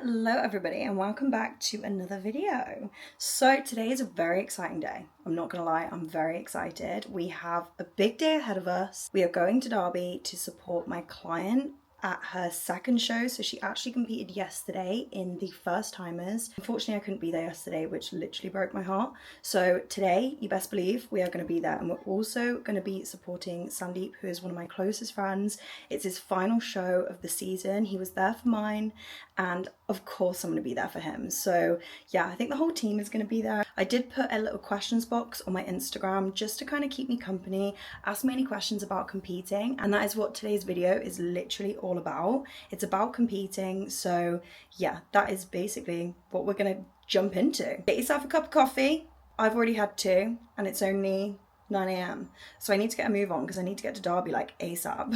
Hello everybody and welcome back to another video. So today is a very exciting day. I'm not gonna lie, I'm very excited. We have a big day ahead of us. We are going to Derby to support my client at her second show. So she actually competed yesterday in the first timers. Unfortunately, I couldn't be there yesterday, which literally broke my heart. So today, you best believe we are going to be there, and we're also going to be supporting Sandeep, who is one of my closest friends. It's his final show of the season. He was there for mine, and of course I'm going to be there for him. So yeah, I think the whole team is going to be there. I did put a little questions box on my Instagram just to kind of keep me company, ask me any questions about competing, and that is what today's video is literally all about. It's about competing. So yeah, that is basically what we're gonna jump into. Get yourself a cup of coffee. I've already had two and it's only 9 AM, so I need to get a move on because I need to get to Derby like ASAP.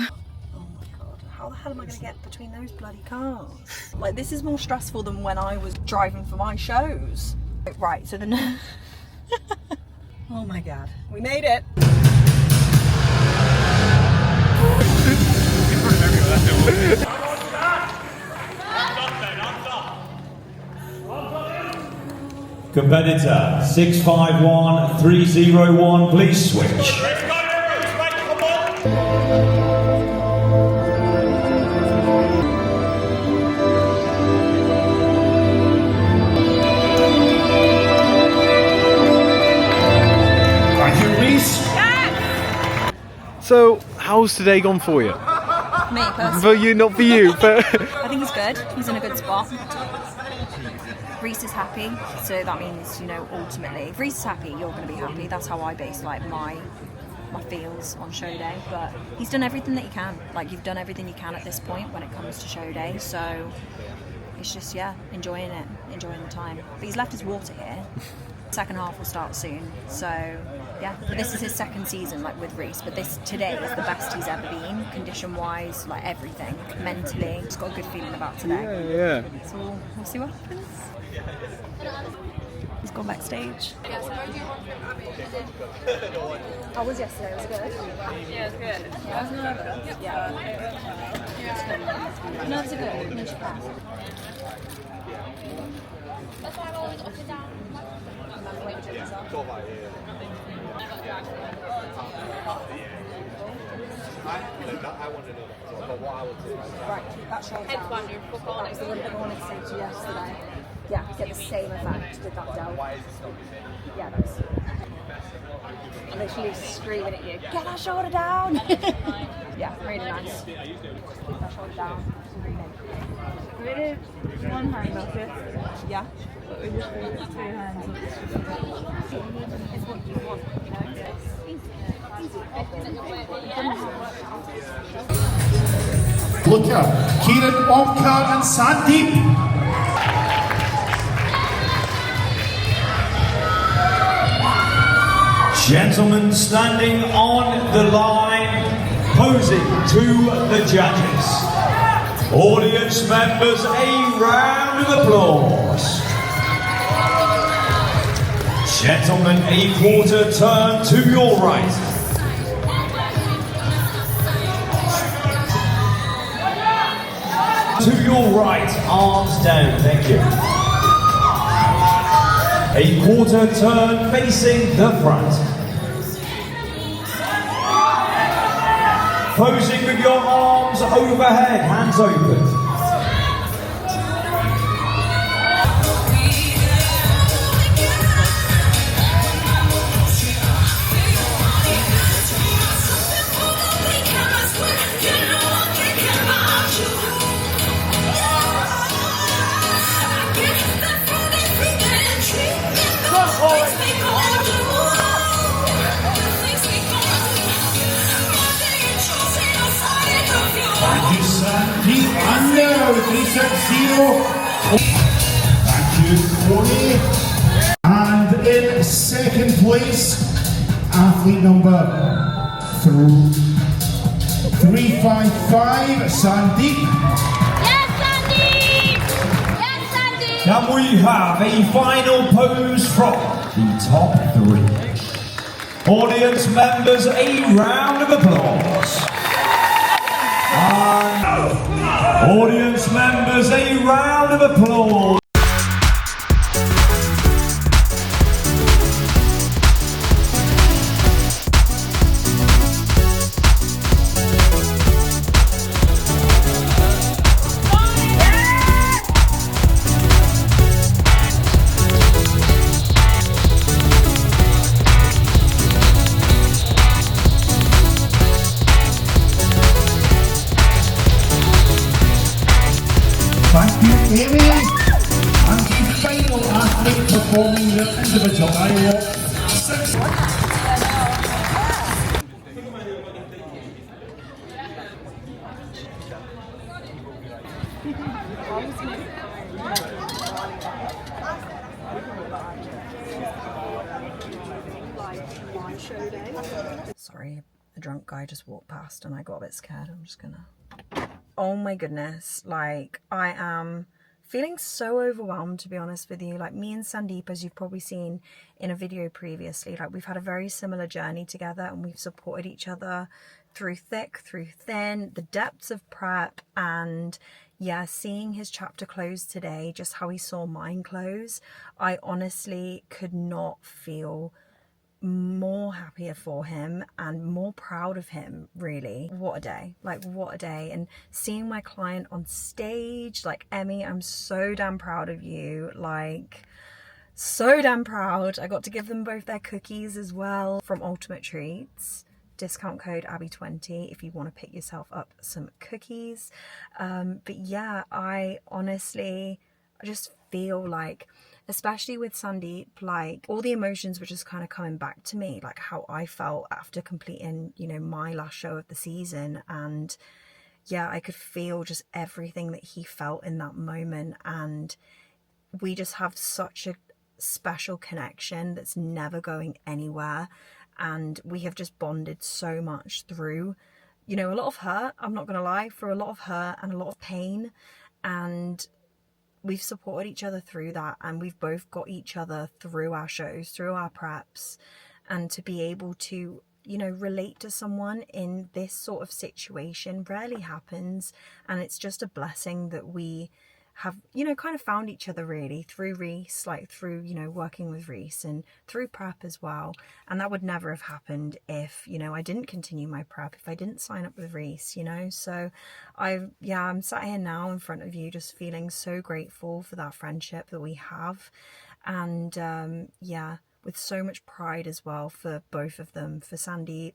Oh my god, how the hell am I gonna get between those bloody cars? Like, this is more stressful than when I was driving for my shows. Right, so the oh my god, we made it. Competitor 651301, please switch. Thank you, Reese. So, how's today gone for you? Me personally. For you, not for you, but I think he's good. He's in a good spot. Reese is happy, so that means, you know, ultimately, if Reese is happy, you're going to be happy. That's how I base like my feels on show day. But he's done everything that he can. Like, you've done everything you can at this point when it comes to show day. So it's just, yeah, enjoying it, enjoying the time. But he's left his water here. Second half will start soon, so yeah. But this is his second season, like, with Reese, but this today is the best he's ever been, condition wise, like everything, mentally. He's got a good feeling about today. yeah. So we'll see what happens. He's gone backstage. How was yesterday? Was it good? Yeah, it's good. I was nervous. Yeah. Nerves are good. That's why I'm always up and down. Right, keep that shoulder Head down. one, you're fuck on. That was the one thing I wanted to say to you yesterday. Yeah, get the same effect with that delt. Yeah, that was... I'm literally screaming at you, get that shoulder down! Yeah, really nice. Keep that shoulder down. We did one hand up it, Yeah. but we just did 2 hands up. It's what you want, you know? Look out, Kieran, Omkar and Sandeep. Gentlemen standing on the line, posing to the judges. Audience members, a round of applause. Gentlemen, a quarter turn to your right. To your right, arms down, thank you. A quarter turn facing the front. Posing with your arms overhead, hands open. Thank you, Sandeep. Under 360. Thank you, Corey. And in second place, athlete number 355, Sandeep. Yes, Sandeep! Yes, Sandeep! Now we have a final pose from the top 3. Audience members, a round of applause. And Audience members, a round of applause. Thank you, Amy. And the final athlete performing the individual I walk. Sorry, a drunk guy just walked past and I got a bit scared. I'm just gonna... Oh my goodness, like I am feeling so overwhelmed, to be honest with you. Like me and Sandeep, as you've probably seen in a video previously, like we've had a very similar journey together and we've supported each other through thick, through thin, the depths of prep, and yeah, seeing his chapter close today, just how he saw mine close, I honestly could not feel more happier for him and more proud of him, really. What a day, like what a day. And seeing my client on stage, like Emmy, I'm so damn proud of you, like so damn proud. I got to give them both their cookies as well from Ultimate Treats. Discount code Abby20 if you want to pick yourself up some cookies. But yeah, I just feel like, especially with Sandeep, like all the emotions were just kind of coming back to me, like how I felt after completing, you know, my last show of the season. And yeah, I could feel just everything that he felt in that moment. And we just have such a special connection that's never going anywhere. And we have just bonded so much through, you know, a lot of hurt, I'm not gonna lie, for a lot of hurt and a lot of pain. And we've supported each other through that, and we've both got each other through our shows, through our preps. And to be able to, you know, relate to someone in this sort of situation rarely happens. And it's just a blessing that we have, you know, kind of found each other really through Reese, like through, you know, working with Reese and through prep as well. And that would never have happened if, you know, I didn't continue my prep, if I didn't sign up with Reese, you know. So I'm sat here now in front of you just feeling so grateful for that friendship that we have. And yeah, with so much pride as well for both of them, for Sandeep,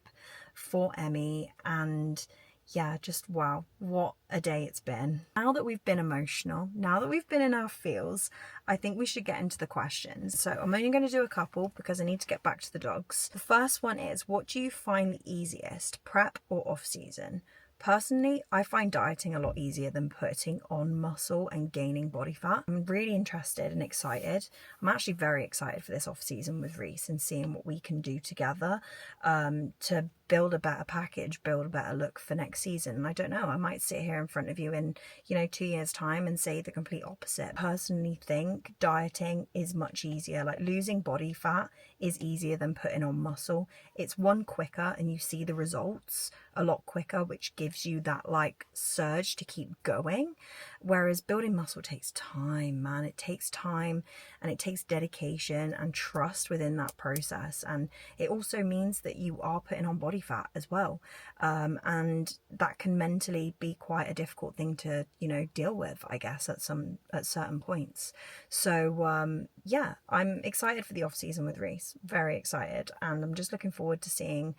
for Emmy, and yeah, just wow, what a day it's been. Now that we've been emotional, now that we've been in our feels, I think we should get into the questions. So I'm only going to do a couple because I need to get back to the dogs. The first one is, what do you find the easiest, prep or off season? Personally, I find dieting a lot easier than putting on muscle and gaining body fat. I'm really interested and excited. I'm actually very excited for this off season with Reese and seeing what we can do together to build a better package, build a better look for next season. And I don't know, I might sit here in front of you in, you know, 2 years time and say the complete opposite. Personally think dieting is much easier. Like losing body fat is easier than putting on muscle. It's one, quicker, and you see the results a lot quicker, which gives you that like surge to keep going. Whereas building muscle takes time, man. It takes time and it takes dedication and trust within that process. And it also means that you are putting on body fat as well. And that can mentally be quite a difficult thing to, you know, deal with, I guess, at certain points. So yeah, I'm excited for the off season with Reese, very excited. And I'm just looking forward to seeing,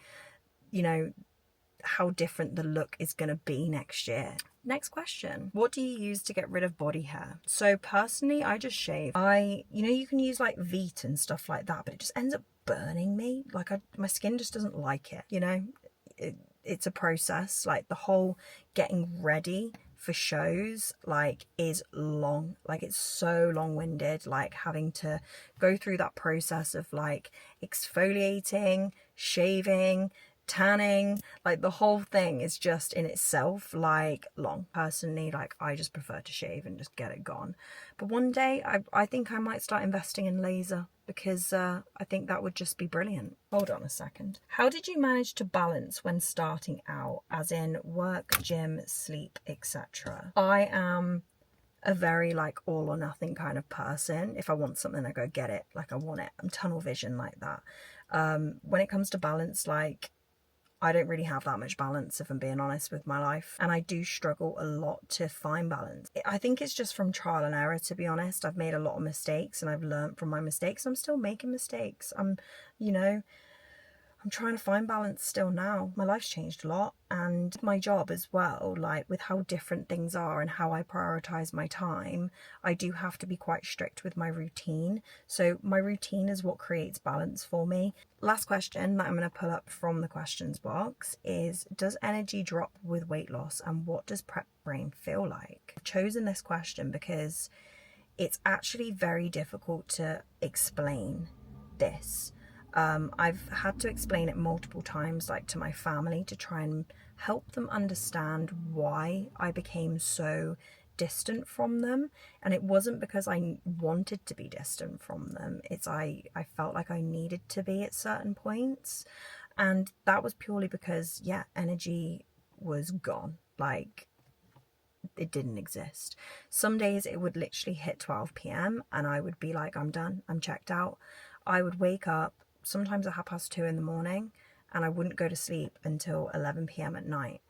you know, how different the look is going to be next year. Next question. What do you use to get rid of body hair? So personally, I just shave. You know, you can use like Veet and stuff like that, but it just ends up burning me. Like my skin just doesn't like it, you know. It's a process. Like the whole getting ready for shows like is long, like it's so long-winded, like having to go through that process of like exfoliating, shaving, tanning, like the whole thing is just in itself like long. Personally, like I just prefer to shave and just get it gone. But one day I think I might start investing in laser, because I think that would just be brilliant. Hold on a second. How did you manage to balance when starting out, as in work, gym, sleep, etc.? I am a very like all or nothing kind of person. If I want something, I go get it, like I want it. I'm tunnel vision like that. When it comes to balance, like I don't really have that much balance, if I'm being honest with my life. And I do struggle a lot to find balance. I think it's just from trial and error, to be honest. I've made a lot of mistakes and I've learned from my mistakes. I'm still making mistakes. I'm trying to find balance still now. My life's changed a lot, and my job as well, like with how different things are and how I prioritize my time, I do have to be quite strict with my routine. So my routine is what creates balance for me. Last question that I'm going to pull up from the questions box is, does energy drop with weight loss, and what does prep brain feel like? I've chosen this question because it's actually very difficult to explain this. I've had to explain it multiple times, like to my family, to try and help them understand why I became so distant from them. And it wasn't because I wanted to be distant from them. It's I felt like I needed to be at certain points. And that was purely because, yeah, energy was gone. Like, it didn't exist. Some days it would literally hit 12 p.m. and I would be like, I'm done, I'm checked out. I would wake up sometimes at 2:30 in the morning, and I wouldn't go to sleep until 11 p.m. at night,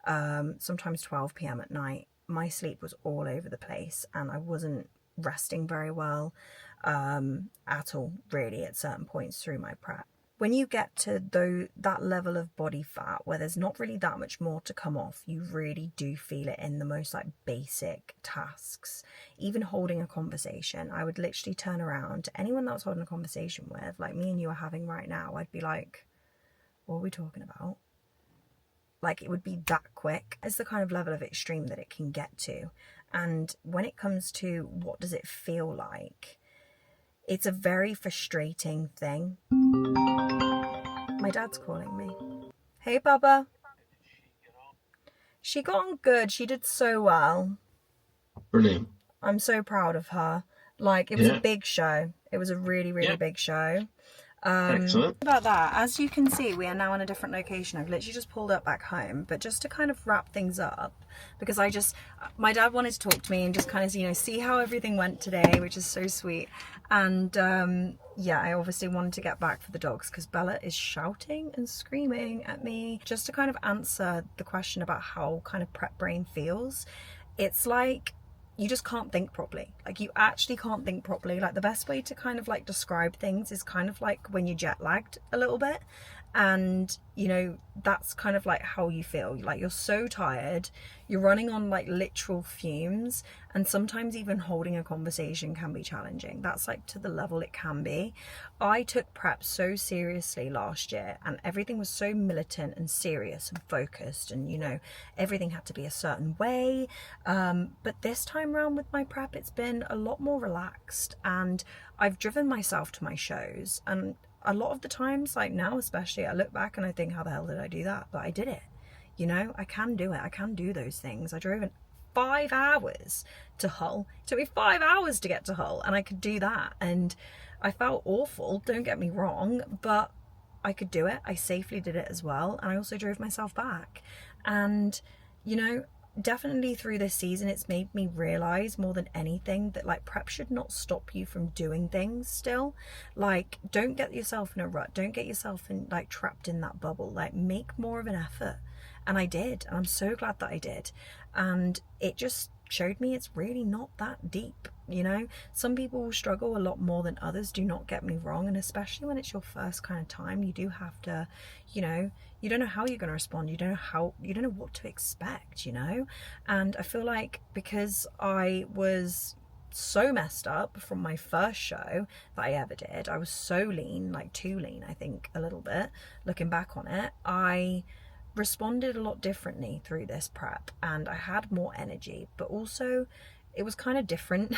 sometimes 12 p.m. at night. My sleep was all over the place, and I wasn't resting very well at all, really, at certain points through my prep. When you get to that level of body fat where there's not really that much more to come off, you really do feel it in the most like basic tasks. Even holding a conversation, I would literally turn around to anyone that I was holding a conversation with, like me and you are having right now. I'd be like, what are we talking about? Like, it would be that quick. It's the kind of level of extreme that it can get to. And when it comes to what does it feel like, it's a very frustrating thing. My dad's calling me. Hey, Bubba. She got on good. She did so well. Brilliant. I'm so proud of her. Like, it was a big show. It was a really, really big show. Excellent. About that, as you can see, we are now in a different location. I've literally just pulled up back home, but just to kind of wrap things up, because my dad wanted to talk to me and just kind of, see how everything went today, which is so sweet. And yeah, I obviously wanted to get back for the dogs because Bella is shouting and screaming at me. Just to kind of answer the question about how kind of prep brain feels, it's like you just can't think properly. Like, you actually can't think properly. Like, the best way to kind of like describe things is kind of like when you're jet lagged a little bit, and that's kind of like how you feel. Like, you're so tired, you're running on like literal fumes, and sometimes even holding a conversation can be challenging. That's like to the level it can be. I took prep so seriously last year, and everything was so militant and serious and focused, and everything had to be a certain way, but this time around with my prep, it's been a lot more relaxed, and I've driven myself to my shows. And a lot of the times, like now especially, I look back and I think, how the hell did I do that? But I did it. I can do it. I can do those things. I drove in 5 hours to Hull. It took me 5 hours to get to Hull, and I could do that. And I felt awful, don't get me wrong, but I could do it. I safely did it as well. And I also drove myself back. And, definitely through this season, it's made me realize more than anything that like prep should not stop you from doing things still. Like, don't get yourself in a rut. Don't get yourself in like trapped in that bubble. Like, make more of an effort. And I did. And I'm so glad that I did. And it just showed me it's really not that deep. Some people will struggle a lot more than others, do not get me wrong, and especially when it's your first kind of time, you do have to, you don't know how you're going to respond, you don't know what to expect, and I feel like because I was so messed up from my first show that I ever did, I was so lean, like too lean, I think, a little bit, looking back on it, I responded a lot differently through this prep, and I had more energy, but also it was kind of different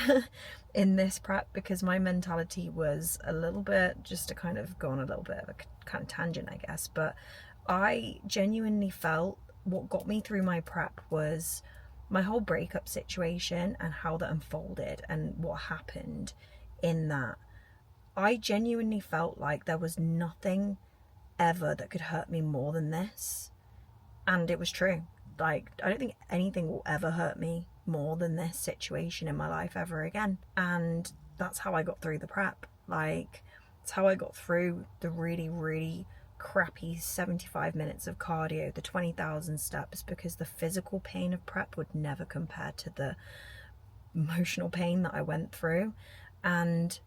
in this prep because my mentality was a little bit, just to kind of go on a little bit of a kind of tangent, I guess, but I genuinely felt what got me through my prep was my whole breakup situation and how that unfolded and what happened in that. I genuinely felt like there was nothing ever that could hurt me more than this. And it was true. Like, I don't think anything will ever hurt me more than this situation in my life ever again. And that's how I got through the prep. Like, it's how I got through the really, really crappy 75 minutes of cardio, the 20,000 steps, because the physical pain of prep would never compare to the emotional pain that I went through. And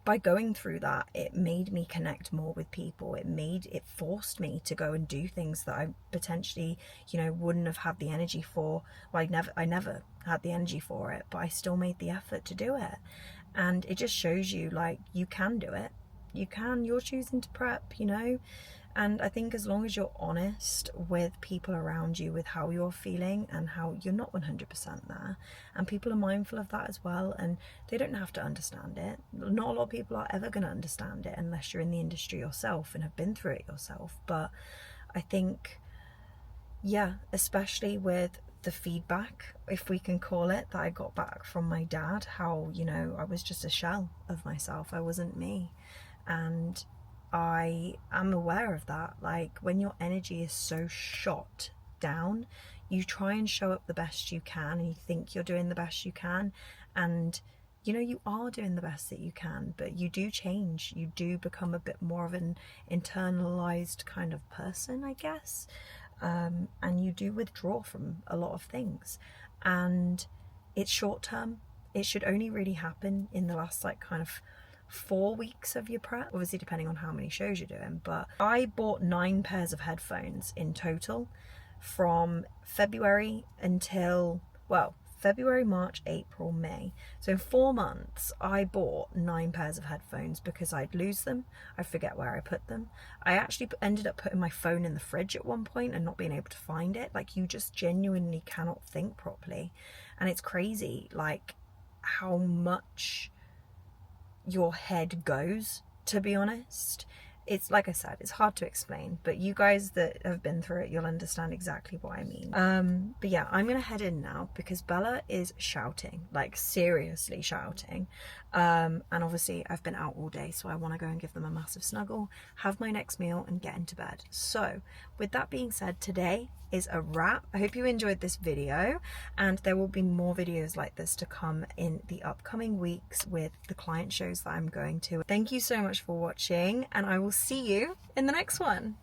by going through that, it made me connect more with people. It forced me to go and do things that I potentially, wouldn't have had the energy for. Well, I never had the energy for it, but I still made the effort to do it. And it just shows you, like, you can do it. You're choosing to prep, And I think as long as you're honest with people around you, with how you're feeling and how you're not 100% there, and people are mindful of that as well, and they don't have to understand it. Not a lot of people are ever going to understand it unless you're in the industry yourself and have been through it yourself. But I think, yeah, especially with the feedback, if we can call it, that I got back from my dad, how, I was just a shell of myself. I wasn't me. And I am aware of that. Like, when your energy is so shot down, you try and show up the best you can, and you think you're doing the best you can, and you are doing the best that you can, but you do change. You do become a bit more of an internalized kind of person, I guess, and you do withdraw from a lot of things, and it's short term. It should only really happen in the last, like, kind of 4 weeks of your prep, obviously depending on how many shows you're doing. But I bought 9 pairs of headphones in total from February until, well, February, March, April, May. So in 4 months, I bought 9 pairs of headphones because I'd lose them. I'd forget where I put them. I actually ended up putting my phone in the fridge at one point and not being able to find it. Like, you just genuinely cannot think properly. And it's crazy, like, how much your head goes, to be honest. It's, like I said, it's hard to explain, but you guys that have been through it, you'll understand exactly what I mean. But yeah, I'm gonna head in now because Bella is shouting, like seriously shouting. And obviously I've been out all day, so I want to go and give them a massive snuggle, have my next meal, and get into bed. So with that being said, today is a wrap. I hope you enjoyed this video, and there will be more videos like this to come in the upcoming weeks with the client shows that I'm going to. Thank you so much for watching, and I will see you in the next one.